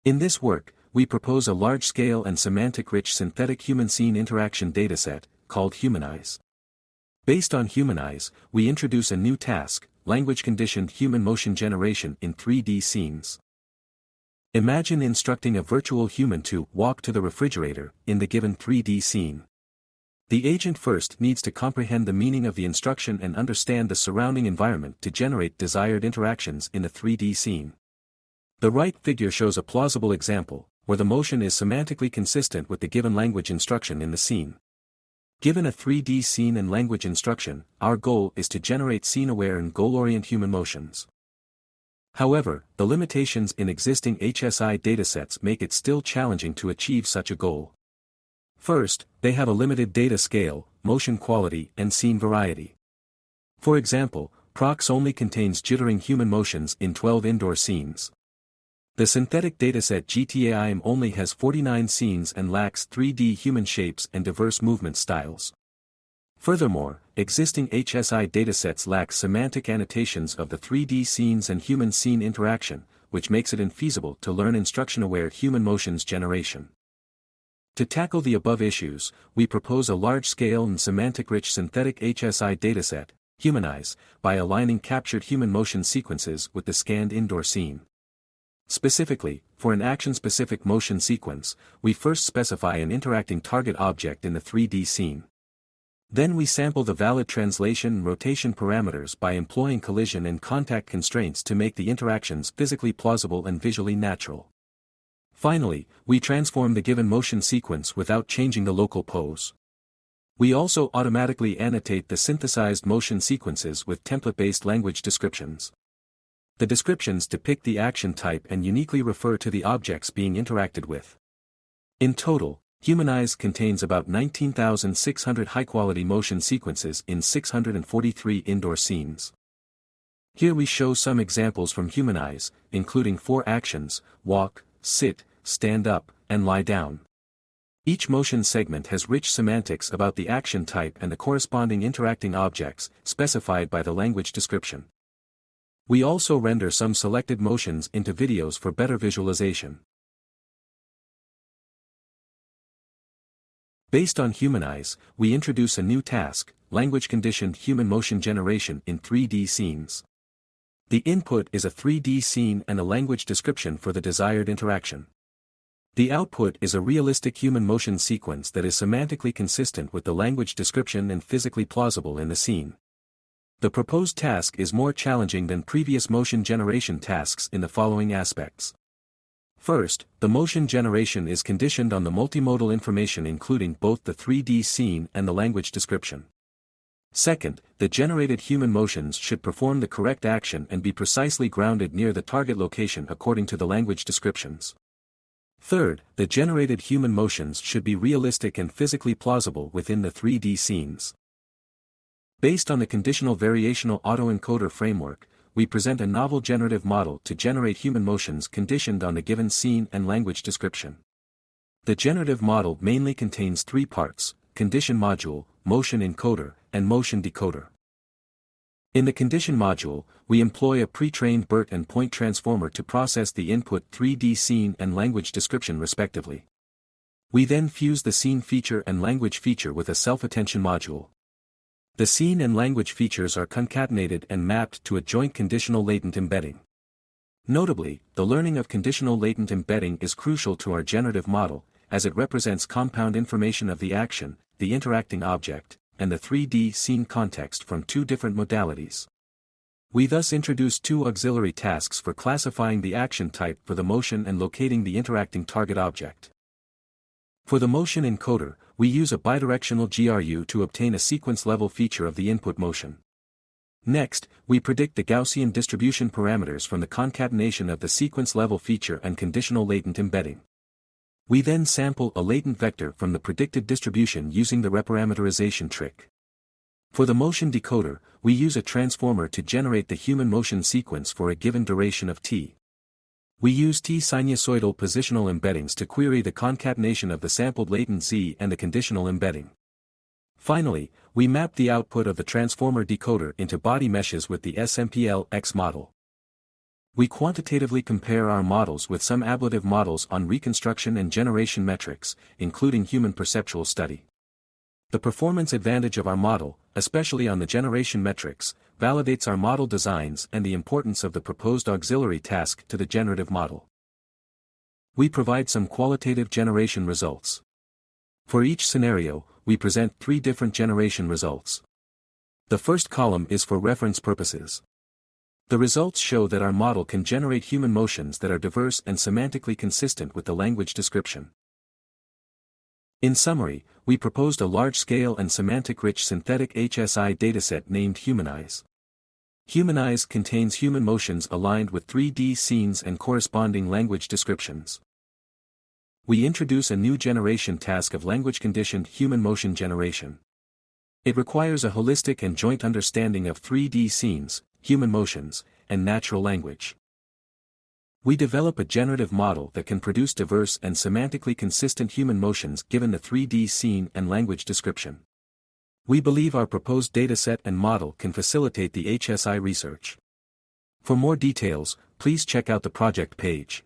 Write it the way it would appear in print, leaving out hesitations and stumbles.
In this work, we propose a large-scale and semantic-rich synthetic human-scene interaction dataset, called HUMANISE. Based on HUMANISE, we introduce a new task, language-conditioned human motion generation in 3D scenes. Imagine instructing a virtual human to walk to the refrigerator in the given 3D scene. The agent first needs to comprehend the meaning of the instruction and understand the surrounding environment to generate desired interactions in the 3D scene. The right figure shows a plausible example, where the motion is semantically consistent with the given language instruction in the scene. Given a 3D scene and language instruction, our goal is to generate scene-aware and goal-oriented human motions. However, the limitations in existing HSI datasets make it still challenging to achieve such a goal. First, they have a limited data scale, motion quality, and scene variety. For example, PROX only contains jittering human motions in 12 indoor scenes. The synthetic dataset GTAIM only has 49 scenes and lacks 3D human shapes and diverse movement styles. Furthermore, existing HSI datasets lack semantic annotations of the 3D scenes and human scene interaction, which makes it infeasible to learn instruction-aware human motions generation. To tackle the above issues, we propose a large-scale and semantic-rich synthetic HSI dataset, HUMANISE, by aligning captured human motion sequences with the scanned indoor scene. Specifically, for an action-specific motion sequence, we first specify an interacting target object in the 3D scene. Then we sample the valid translation and rotation parameters by employing collision and contact constraints to make the interactions physically plausible and visually natural. Finally, we transform the given motion sequence without changing the local pose. We also automatically annotate the synthesized motion sequences with template-based language descriptions. The descriptions depict the action type and uniquely refer to the objects being interacted with. In total, HUMANISE contains about 19,600 high-quality motion sequences in 643 indoor scenes. Here we show some examples from HUMANISE, including 4 actions: walk, sit, stand up, and lie down. Each motion segment has rich semantics about the action type and the corresponding interacting objects, specified by the language description. We also render some selected motions into videos for better visualization. Based on HUMANISE, we introduce a new task, language-conditioned human motion generation in 3D scenes. The input is a 3D scene and a language description for the desired interaction. The output is a realistic human motion sequence that is semantically consistent with the language description and physically plausible in the scene. The proposed task is more challenging than previous motion generation tasks in the following aspects. First, the motion generation is conditioned on the multimodal information including both the 3D scene and the language description. Second, the generated human motions should perform the correct action and be precisely grounded near the target location according to the language descriptions. Third, the generated human motions should be realistic and physically plausible within the 3D scenes. Based on the conditional variational autoencoder framework, we present a novel generative model to generate human motions conditioned on the given scene and language description. The generative model mainly contains 3 parts: condition module, motion encoder, and motion decoder. In the condition module, we employ a pre-trained BERT and point transformer to process the input 3D scene and language description respectively. We then fuse the scene feature and language feature with a self-attention module. The scene and language features are concatenated and mapped to a joint conditional latent embedding. Notably, the learning of conditional latent embedding is crucial to our generative model, as it represents compound information of the action, the interacting object, and the 3D scene context from 2 different modalities. We thus introduce 2 auxiliary tasks for classifying the action type for the motion and locating the interacting target object. For the motion encoder, we use a bidirectional GRU to obtain a sequence-level feature of the input motion. Next, we predict the Gaussian distribution parameters from the concatenation of the sequence-level feature and conditional latent embedding. We then sample a latent vector from the predicted distribution using the reparameterization trick. For the motion decoder, we use a transformer to generate the human motion sequence for a given duration of t. We use t-sinusoidal positional embeddings to query the concatenation of the sampled latent z and the conditional embedding. Finally, we map the output of the transformer decoder into body meshes with the SMPL-X model. We quantitatively compare our models with some ablative models on reconstruction and generation metrics, including human perceptual study. The performance advantage of our model, especially on the generation metrics, validates our model designs and the importance of the proposed auxiliary task to the generative model. We provide some qualitative generation results. For each scenario, we present 3 different generation results. The first column is for reference purposes. The results show that our model can generate human motions that are diverse and semantically consistent with the language description. In summary, we proposed a large-scale and semantic-rich synthetic HSI dataset named HUMANISE. HUMANISE contains human motions aligned with 3D scenes and corresponding language descriptions. We introduce a new generation task of language-conditioned human motion generation. It requires a holistic and joint understanding of 3D scenes, human motions, and natural language. We develop a generative model that can produce diverse and semantically consistent human motions given the 3D scene and language description. We believe our proposed dataset and model can facilitate the HSI research. For more details, please check out the project page.